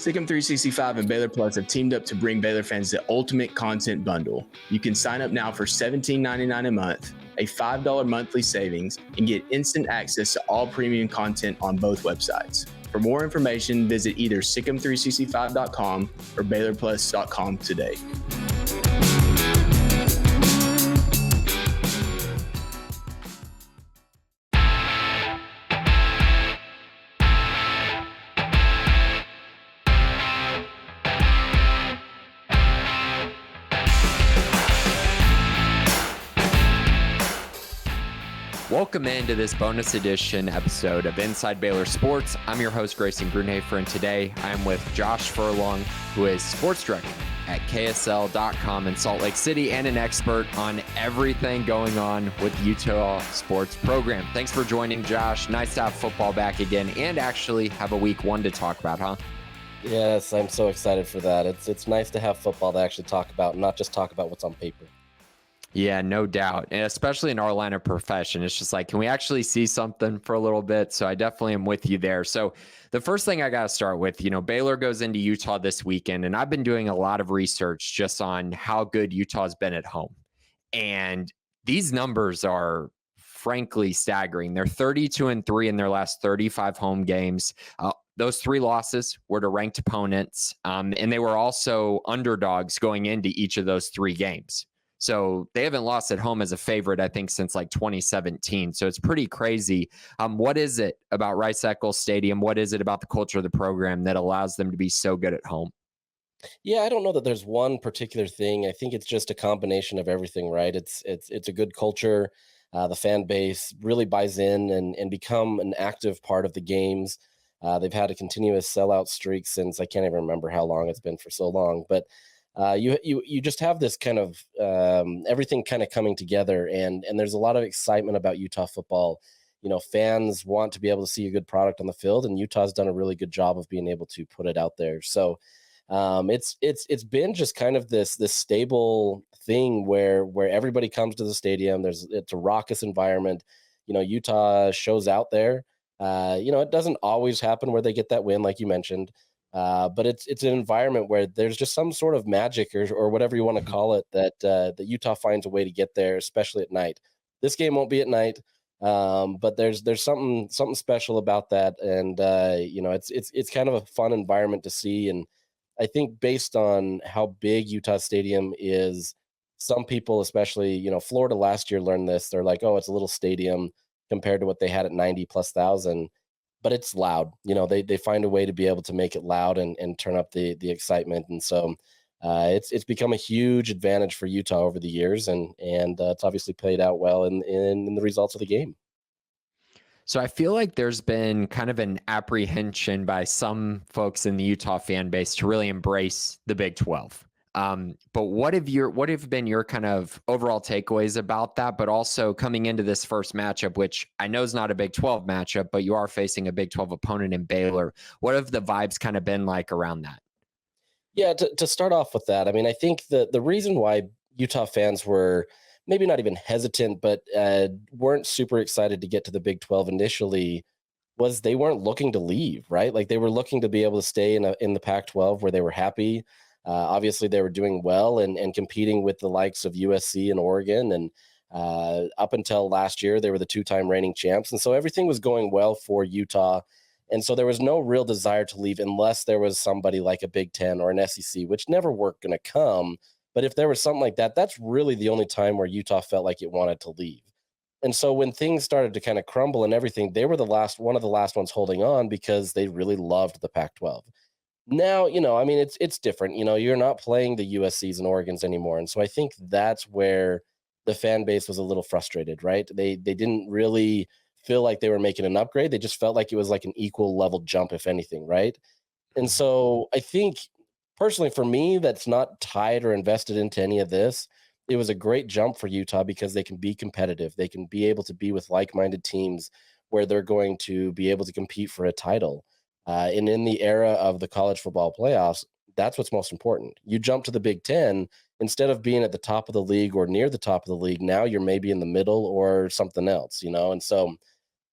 Sikkim 365 and Baylor Plus have teamed up to bring Baylor fans the ultimate content bundle. You can sign up now for $17.99 a month, a $5 monthly savings, and get instant access to all premium content on both websites. For more information, visit either sikkim365.com or baylorplus.com today. Welcome into this bonus edition episode of Inside Baylor Sports. I'm your host, Grayson Grunhafer, and today I'm with Josh Furlong, who is sports director at KSL.com in Salt Lake City and an expert on everything going on with the Utah sports program. Thanks for joining, Josh. Nice to have football back again and actually have a week one to talk about, huh? Yes, I'm so excited for that. It's nice to have football to actually talk about, not just talk about what's on paper. Yeah, no doubt. And especially in our line of profession, it's just like, can we actually see something for a little bit? So I definitely am with you there. So the first thing I got to start with, Baylor goes into Utah this weekend, and I've been doing a lot of research just on how good Utah's been at home. And these numbers are frankly staggering. They're 32-3 in their last 35 home games. Those 3 losses were to ranked opponents, and they were also underdogs going into each of those 3 games. So they haven't lost at home as a favorite, I think, since like 2017. So it's pretty crazy. What is it about Rice-Eccles Stadium? What is it about the culture of the program that allows them to be so good at home? Yeah, I don't know that there's one particular thing. I think it's just a combination of everything, right? It's a good culture. The fan base really buys in and become an active part of the games. They've had a continuous sellout streak since I can't even remember how long it's been for so long, but you just have this kind of everything kind of coming together, and there's a lot of excitement about Utah football. Fans want to be able to see a good product on the field, and Utah's done a really good job of being able to put it out there. So it's been just kind of this stable thing where everybody comes to the stadium. It's a raucous environment. Utah shows out there. It doesn't always happen where they get that win, like you mentioned. But it's an environment where there's just some sort of magic or whatever you want to call it that Utah finds a way to get there, especially at night. This game won't be at night, but there's something special about that, and it's kind of a fun environment to see. And I think based on how big Utah Stadium is, some people, especially Florida last year, learned this. They're like, oh, it's a little stadium compared to what they had at 90,000+. But it's loud. They find a way to be able to make it loud and turn up the excitement. And so it's become a huge advantage for Utah over the years. And it's obviously played out well in the results of the game. So I feel like there's been kind of an apprehension by some folks in the Utah fan base to really embrace the Big 12. But what have been your kind of overall takeaways about that? But also coming into this first matchup, which I know is not a Big 12 matchup, but you are facing a Big 12 opponent in Baylor. What have the vibes kind of been like around that? Yeah, to start off with that, I mean, I think the reason why Utah fans were maybe not even hesitant, but weren't super excited to get to the Big 12 initially was they weren't looking to leave, right? Like they were looking to be able to stay in the Pac-12 where they were happy. Obviously, they were doing well and competing with the likes of USC and Oregon. And up until last year, they were the 2-time reigning champs. And so everything was going well for Utah. And so there was no real desire to leave unless there was somebody like a Big Ten or an SEC, which never were going to come. But if there was something like that, that's really the only time where Utah felt like it wanted to leave. And so when things started to kind of crumble and everything, they were one of the last ones holding on because they really loved the Pac-12. Now, I mean, it's different. You're not playing the USCs and Oregons anymore. And so I think that's where the fan base was a little frustrated, right? They didn't really feel like they were making an upgrade. They just felt like it was like an equal level jump, if anything, right? And so I think personally for me, that's not tied or invested into any of this. It was a great jump for Utah because they can be competitive. They can be able to be with like-minded teams where they're going to be able to compete for a title. And in the era of the college football playoffs, that's what's most important. You jump to the Big Ten, instead of being at the top of the league or near the top of the league, now you're maybe in the middle or something else, And so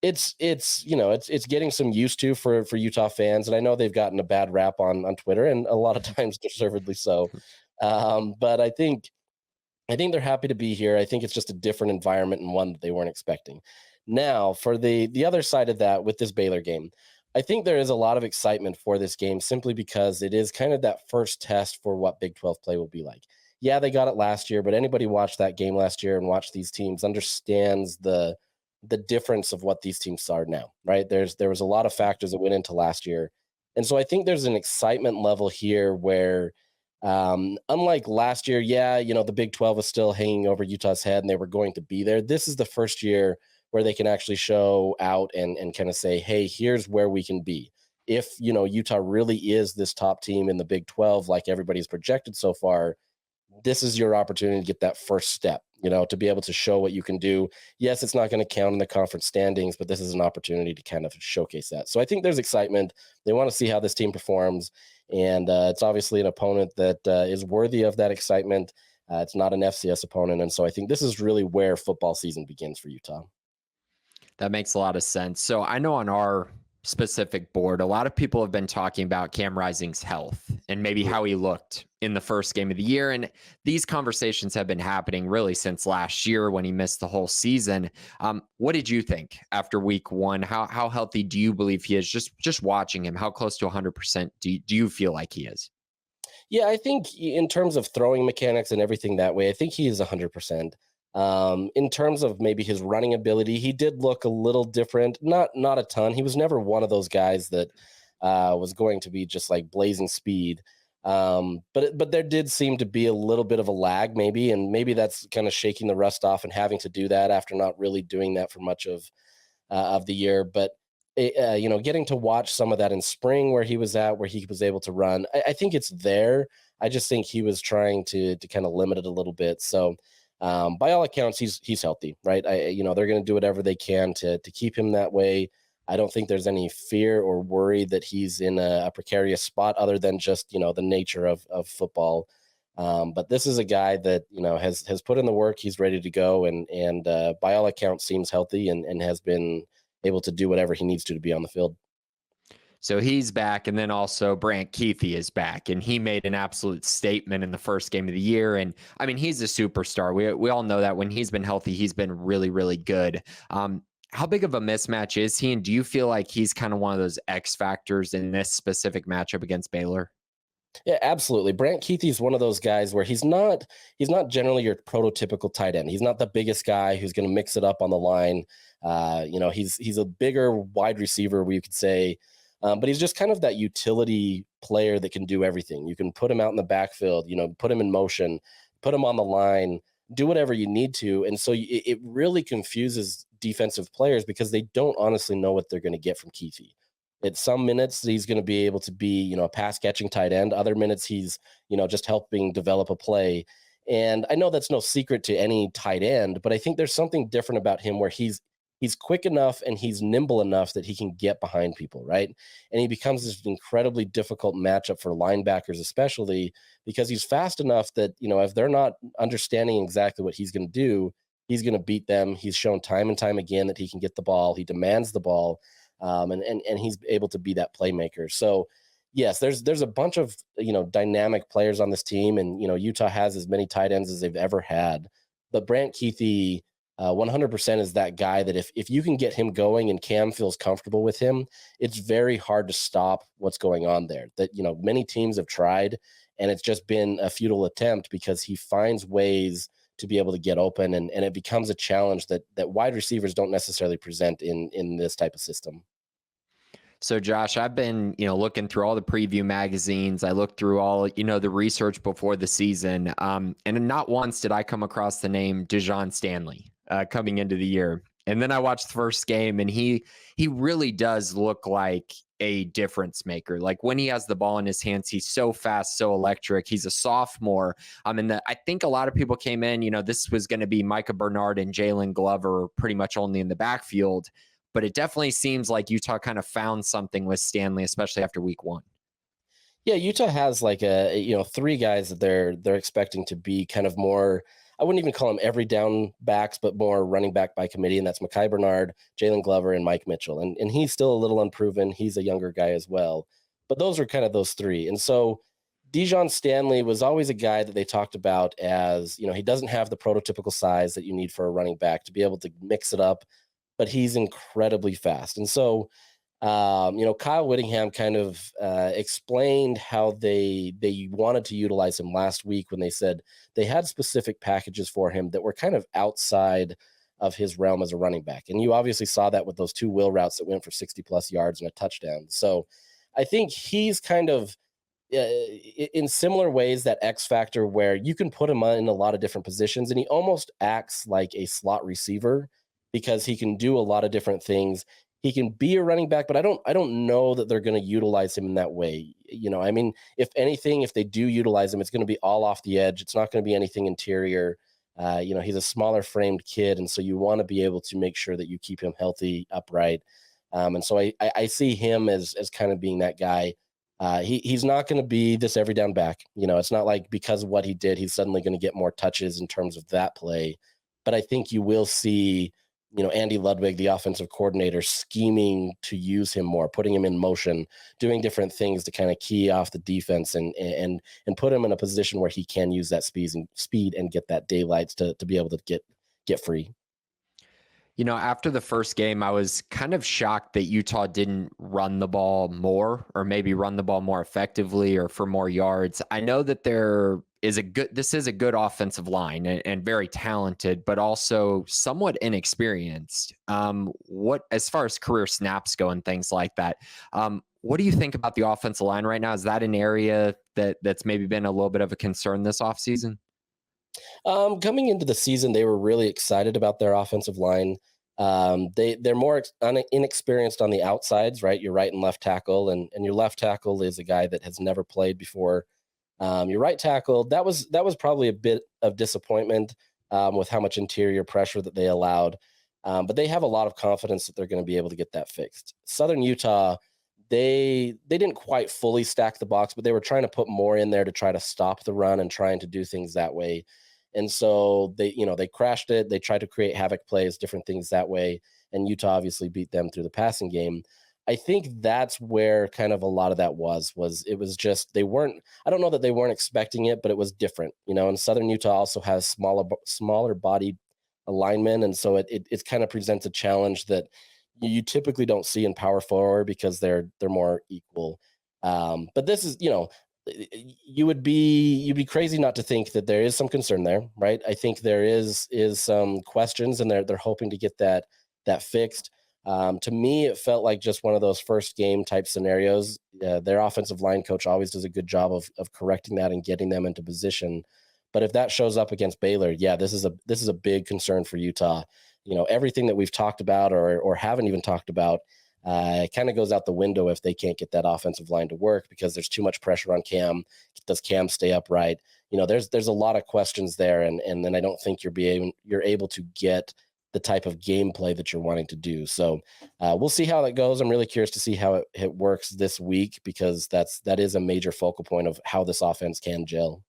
it's getting some used to for Utah fans, and I know they've gotten a bad rap on Twitter, and a lot of times deservedly so. But I think they're happy to be here. I think it's just a different environment and one that they weren't expecting. Now, for the other side of that with this Baylor game, I think there is a lot of excitement for this game simply because it is kind of that first test for what Big 12 play will be like. Yeah, they got it last year, but anybody watched that game last year and watched these teams understands the difference of what these teams are now, right? There was a lot of factors that went into last year. And so I think there's an excitement level here where unlike last year, yeah, the Big 12 was still hanging over Utah's head and they were going to be there. This is the first year where they can actually show out and kind of say, hey, here's where we can be. If, Utah really is this top team in the Big 12, like everybody's projected so far, this is your opportunity to get that first step, to be able to show what you can do. Yes, it's not going to count in the conference standings, but this is an opportunity to kind of showcase that. So I think there's excitement. They want to see how this team performs. And it's obviously an opponent that is worthy of that excitement. It's not an FCS opponent. And so I think this is really where football season begins for Utah. That makes a lot of sense. So I know on our specific board, a lot of people have been talking about Cam Rising's health and maybe how he looked in the first game of the year. And these conversations have been happening really since last year when he missed the whole season. What did you think after week one? How healthy do you believe he is? Just watching him, how close to 100% do you feel like he is? Yeah, I think in terms of throwing mechanics and everything that way, I think he is 100%. In terms of maybe his running ability, he did look a little different. Not a ton. He was never one of those guys that was going to be just like blazing speed. But there did seem to be a little bit of a lag, maybe, and maybe that's kind of shaking the rust off and having to do that after not really doing that for much of the year. But getting to watch some of that in spring where he was able to run, I think it's there. I just think he was trying to kind of limit it a little bit. So. By all accounts, he's healthy, right? They're going to do whatever they can to keep him that way. I don't think there's any fear or worry that he's in a precarious spot other than just, the nature of football. But this is a guy that, has put in the work. He's ready to go. And by all accounts seems healthy and has been able to do whatever he needs to be on the field. So he's back, and then also Brandtkeithy is back, and he made an absolute statement in the first game of the year. And I mean, he's a superstar. We all know that when he's been healthy, he's been really, really good. How big of a mismatch is he? And do you feel like he's kind of one of those X factors in this specific matchup against Baylor? Yeah, absolutely. Brandtkeithy is one of those guys where he's not generally your prototypical tight end. He's not the biggest guy who's going to mix it up on the line. He's a bigger wide receiver, where you could say. But he's just kind of that utility player that can do everything. You can put him out in the backfield, put him in motion, put him on the line, do whatever you need to. And so it really confuses defensive players because they don't honestly know what they're going to get from Keithy. At some minutes, he's going to be able to be, a pass catching tight end. Other minutes, he's, just helping develop a play. And I know that's no secret to any tight end, but I think there's something different about him where he's quick enough and he's nimble enough that he can get behind people, right? And he becomes this incredibly difficult matchup for linebackers, especially because he's fast enough that, if they're not understanding exactly what he's going to do, he's going to beat them. He's shown time and time again that he can get the ball. He demands the ball, and he's able to be that playmaker. So, yes, there's a bunch of, dynamic players on this team, and, Utah has as many tight ends as they've ever had. But Brandtkeithy 100% is that guy that if you can get him going and Cam feels comfortable with him, it's very hard to stop what's going on there. That, many teams have tried, and it's just been a futile attempt because he finds ways to be able to get open, and it becomes a challenge that wide receivers don't necessarily present in this type of system. So Josh, I've been, looking through all the preview magazines. I looked through all, the research before the season. And not once did I come across the name Dejon Stanley coming into the year. And then I watched the first game, and he really does look like a difference maker. Like when he has the ball in his hands, he's so fast, so electric. He's a sophomore. I think a lot of people came in, this was going to be Micah Bernard and Jalen Glover pretty much only in the backfield. But it definitely seems like Utah kind of found something with Stanley, especially after week one. Yeah, Utah has like three guys that they're expecting to be kind of more I wouldn't even call them every down backs, but more running back by committee. And that's Mekhi Bernard, Jalen Glover, and Mike Mitchell. And he's still a little unproven. He's a younger guy as well. But those are kind of those three. And so Dejon Stanley was always a guy that they talked about as, he doesn't have the prototypical size that you need for a running back to be able to mix it up, but he's incredibly fast. And so, Kyle Whittingham kind of explained how they wanted to utilize him last week when they said they had specific packages for him that were kind of outside of his realm as a running back. And you obviously saw that with those 2 wheel routes that went for 60 plus yards and a touchdown. So I think he's kind of in similar ways that X factor where you can put him in a lot of different positions, and he almost acts like a slot receiver because he can do a lot of different things. He can be a running back, but I don't know that they're going to utilize him in that way. I mean, if anything, if they do utilize him, it's going to be all off the edge. It's not going to be anything interior. He's a smaller framed kid, and so you want to be able to make sure that you keep him healthy, upright. And so I see him as kind of being that guy. He's not going to be this every down back. It's not like because of what he did, he's suddenly going to get more touches in terms of that play. But I think you will see, Andy Ludwig, the offensive coordinator, scheming to use him more, putting him in motion, doing different things to kind of key off the defense and put him in a position where he can use that speed and get that daylight to be able to get free. After the first game, I was kind of shocked that Utah didn't run the ball more, or maybe run the ball more effectively or for more yards. I know that this is a good offensive line and very talented, but also somewhat inexperienced. As far as career snaps go and things like that, what do you think about the offensive line right now? Is that an area that's maybe been a little bit of a concern this offseason? Coming into the season, they were really excited about their offensive line. They're more inexperienced on the outsides, right? Your right and left tackle, and your left tackle is a guy that has never played before. Your right tackle, that was probably a bit of disappointment with how much interior pressure that they allowed. But they have a lot of confidence that they're going to be able to get that fixed. Southern Utah, they didn't quite fully stack the box, but they were trying to put more in there to try to stop the run and trying to do things that way. And so they crashed it. They tried to create havoc plays, different things that way. And Utah obviously beat them through the passing game. I think that's where kind of a lot of that was just, I don't know that they weren't expecting it, but it was different, and Southern Utah also has smaller body alignment. And so it kind of presents a challenge that you typically don't see in power forward because they're more equal. But this is, you'd be crazy not to think that there is some concern there, right? I think there is some questions, and they're hoping to get that fixed. To me, it felt like just one of those first game type scenarios. Their offensive line coach always does a good job of correcting that and getting them into position. But if that shows up against Baylor, yeah, this is a big concern for Utah. Everything that we've talked about or haven't even talked about kind of goes out the window if they can't get that offensive line to work because there's too much pressure on Cam. Does Cam stay upright? There's a lot of questions there, and then I don't think you're able to get the type of gameplay that you're wanting to do. So we'll see how that goes. I'm really curious to see how it works this week because that is a major focal point of how this offense can gel.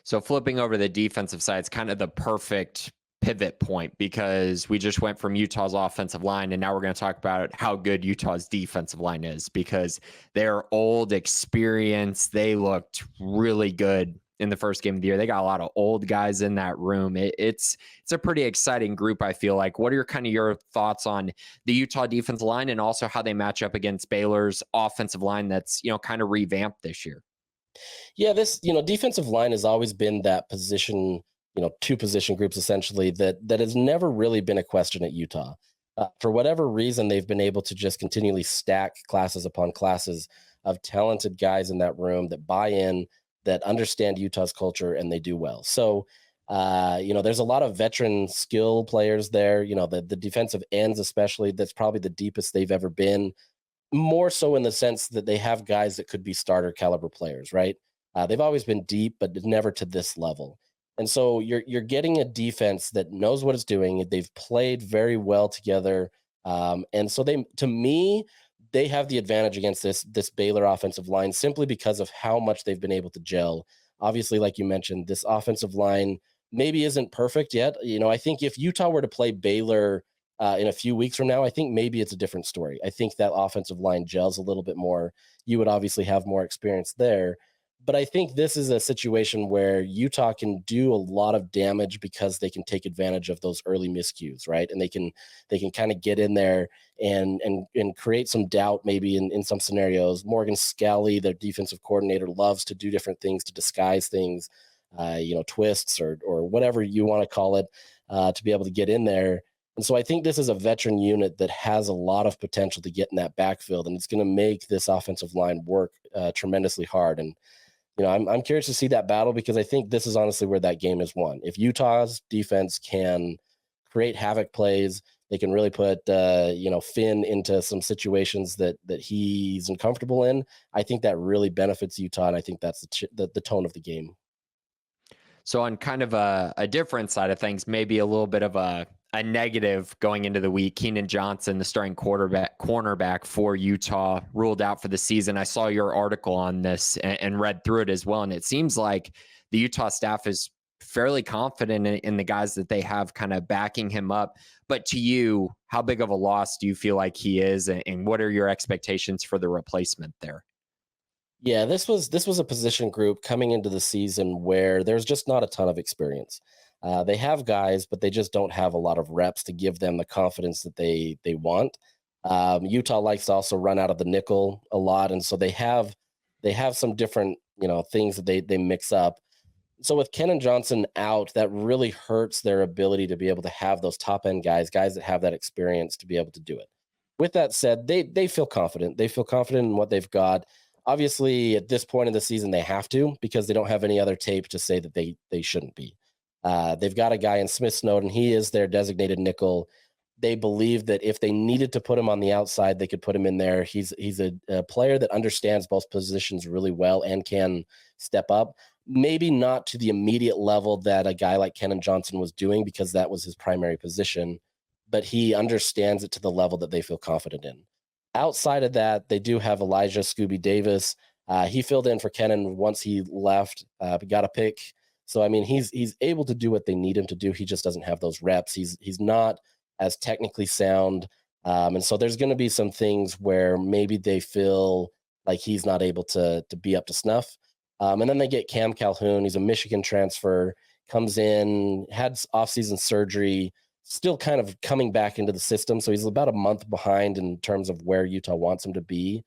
So flipping over the defensive side, it's kind of the perfect pivot point because we just went from Utah's offensive line and now we're going to talk about how good Utah's defensive line is because they're old, experienced. They looked really good in the first game of the year. They got a lot of old guys in that room. It's a pretty exciting group, I feel like. What are your thoughts on the Utah defensive line and also how they match up against Baylor's offensive line that's, kind of revamped this year? Yeah, this, defensive line has always been that position, two position groups essentially that has never really been a question at Utah. For whatever reason, they've been able to just continually stack classes upon classes of talented guys in that room that buy in, that understand Utah's culture, and they do well. So, there's a lot of veteran skill players there, the defensive ends, especially, that's probably the deepest they've ever been, more so in the sense that they have guys that could be starter caliber players, right? They've always been deep, but never to this level. And so you're getting a defense that knows what it's doing. They've played very well together. And so to me, they have the advantage against this Baylor offensive line simply because of how much they've been able to gel. Obviously, like you mentioned, this offensive line maybe isn't perfect yet. I think if Utah were to play Baylor in a few weeks from now, I think maybe it's a different story. I think that offensive line gels a little bit more. You would obviously have more experience there. But I think this is a situation where Utah can do a lot of damage because they can take advantage of those early miscues, right? And they can kind of get in there and create some doubt maybe in some scenarios. Morgan Scalley, their defensive coordinator, loves to do different things to disguise things, twists or whatever you want to call it, to be able to get in there. And so I think this is a veteran unit that has a lot of potential to get in that backfield, and it's going to make this offensive line work tremendously hard. And I'm curious to see that battle, because I think this is honestly where that game is won. If Utah's defense can create havoc plays, they can really put Finn into some situations that he's uncomfortable in. I think that really benefits Utah, and I think that's the tone of the game. So on kind of a different side of things, maybe a little bit of a negative going into the week, Keenan Johnson, the starting cornerback for Utah, ruled out for the season. I saw your article on this and read through it as well. And it seems like the Utah staff is fairly confident in the guys that they have kind of backing him up. But to you, how big of a loss do you feel like he is? And what are your expectations for the replacement there? Yeah, this was a position group coming into the season where there's just not a ton of experience. They have guys, but they just don't have a lot of reps to give them the confidence that they want. Utah likes to also run out of the nickel a lot, and so they have some different things that they mix up. So with Kenan Johnson out, that really hurts their ability to be able to have those top end guys that have that experience to be able to do it. With that said, they feel confident. They feel confident in what they've got. Obviously, at this point in the season, they have to, because they don't have any other tape to say that they shouldn't be. They've got a guy in Smith Snowden. He is their designated nickel. They believe that if they needed to put him on the outside, they could put him in there. He's a player that understands both positions really well and can step up. Maybe not to the immediate level that a guy like Kenan Johnson was doing, because that was his primary position, but he understands it to the level that they feel confident in. Outside of that, they do have Elijah Scooby Davis. He filled in for Kenan once he left, got a pick. So, I mean, he's able to do what they need him to do. He just doesn't have those reps. He's not as technically sound. And so there's going to be some things where maybe they feel like he's not able to be up to snuff. And then they get Cam Calhoun. He's a Michigan transfer, comes in, had offseason surgery, still kind of coming back into the system. So he's about a month behind in terms of where Utah wants him to be.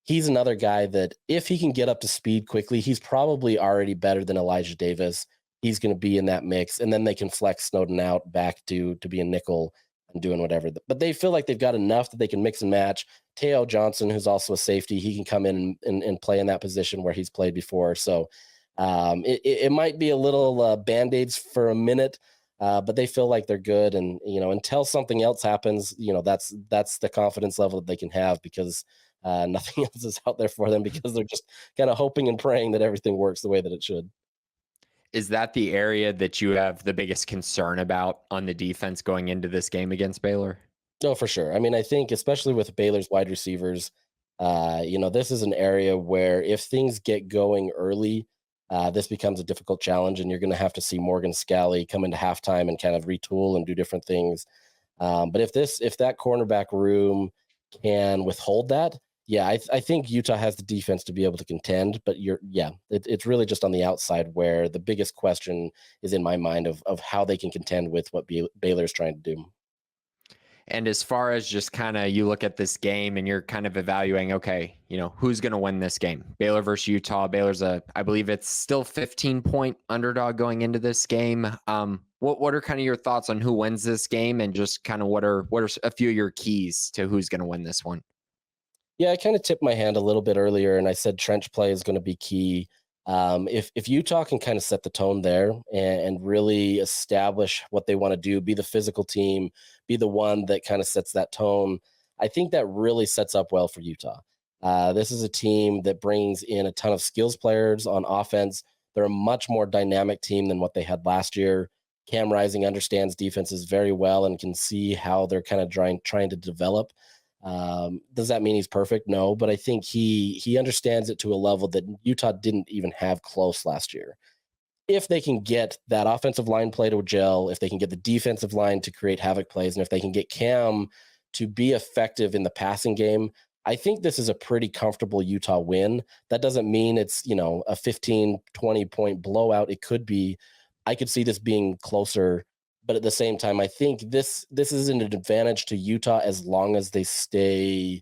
He's another guy that if he can get up to speed quickly, he's probably already better than Elijah Davis. He's going to be in that mix. And then they can flex Snowden out back to be a nickel and doing whatever. But they feel like they've got enough that they can mix and match. Teo Johnson, who's also a safety, he can come in and play in that position where he's played before. So it might be a little Band-Aids for a minute, but they feel like they're good. And, until something else happens, that's the confidence level that they can have, because nothing else is out there for them, because they're just kind of hoping and praying that everything works the way that it should. Is that the area that you have the biggest concern about on the defense going into this game against Baylor? No, for sure. I mean, I think especially with Baylor's wide receivers, this is an area where if things get going early, this becomes a difficult challenge, and you're going to have to see Morgan Scalley come into halftime and kind of retool and do different things. But if that cornerback room can withhold that, yeah, I think Utah has the defense to be able to contend. But it's really just on the outside where the biggest question is in my mind of how they can contend with what Baylor's trying to do. And as far as just kind of you look at this game and you're kind of evaluating, okay, who's going to win this game? Baylor versus Utah. Baylor's I believe it's still 15-point underdog going into this game. What are kind of your thoughts on who wins this game, and just kind of what are a few of your keys to who's going to win this one? Yeah, I kind of tipped my hand a little bit earlier, and I said trench play is going to be key. If Utah can kind of set the tone there and really establish what they want to do, be the physical team, be the one that kind of sets that tone, I think that really sets up well for Utah. This is a team that brings in a ton of skills players on offense. They're a much more dynamic team than what they had last year. Cam Rising understands defenses very well and can see how they're kind of trying to develop. Does that mean he's perfect? No, but I think he understands it to a level that Utah didn't even have close last year. if they can get that offensive line play to gel, if they can get the defensive line to create havoc plays, and if they can get Cam to be effective in the passing game, I think this is a pretty comfortable Utah win. That doesn't mean it's, a 15, 20 point blowout. It could be. I could see this being closer, but at the same time, I think this is an advantage to Utah as long as they stay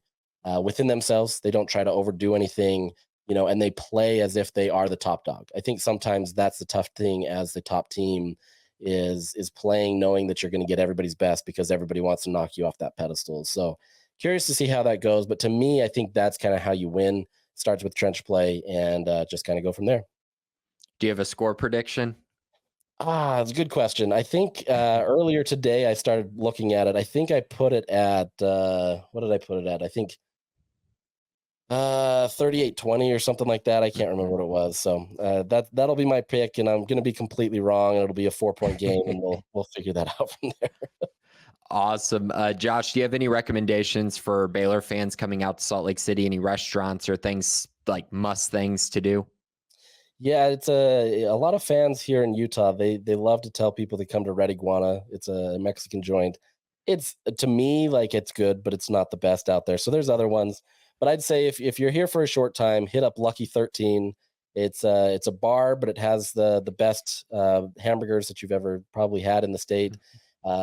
within themselves. They don't try to overdo anything, and they play as if they are the top dog. I think sometimes that's the tough thing as the top team is playing knowing that you're going to get everybody's best because everybody wants to knock you off that pedestal. So curious to see how that goes. But to me, I think that's kind of how you win. Starts with trench play and just kind of go from there. Do you have a score prediction? It's a good question. I think earlier today I started looking at it. I think I put it at what did I put it at? I think 38-20 or something like that. I can't remember what it was. So that'll be my pick, and I'm going to be completely wrong, and it'll be a 4-point game, and we'll figure that out from there. Awesome. Josh, do you have any recommendations for Baylor fans coming out to Salt Lake City? Any restaurants or things like must things to do? Yeah, it's a lot of fans here in Utah. They love to tell people to come to Red Iguana. It's a Mexican joint. It's, to me, like, it's good, but it's not the best out there. So there's other ones. But I'd say if you're here for a short time, hit up Lucky 13. It's a bar, but it has the best hamburgers that you've ever probably had in the state.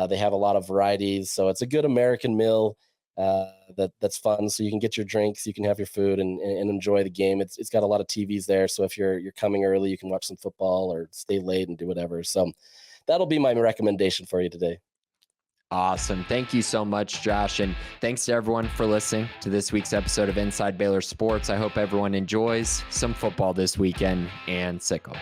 They have a lot of varieties, so it's a good American meal that's fun. So you can get your drinks, you can have your food, and enjoy the game. It's got a lot of TVs there, so if you're coming early, you can watch some football or stay late and do whatever. So that'll be my recommendation for you today. Awesome. Thank you so much, Josh. And thanks to everyone for listening to this week's episode of Inside Baylor Sports. I hope everyone enjoys some football this weekend and sickle.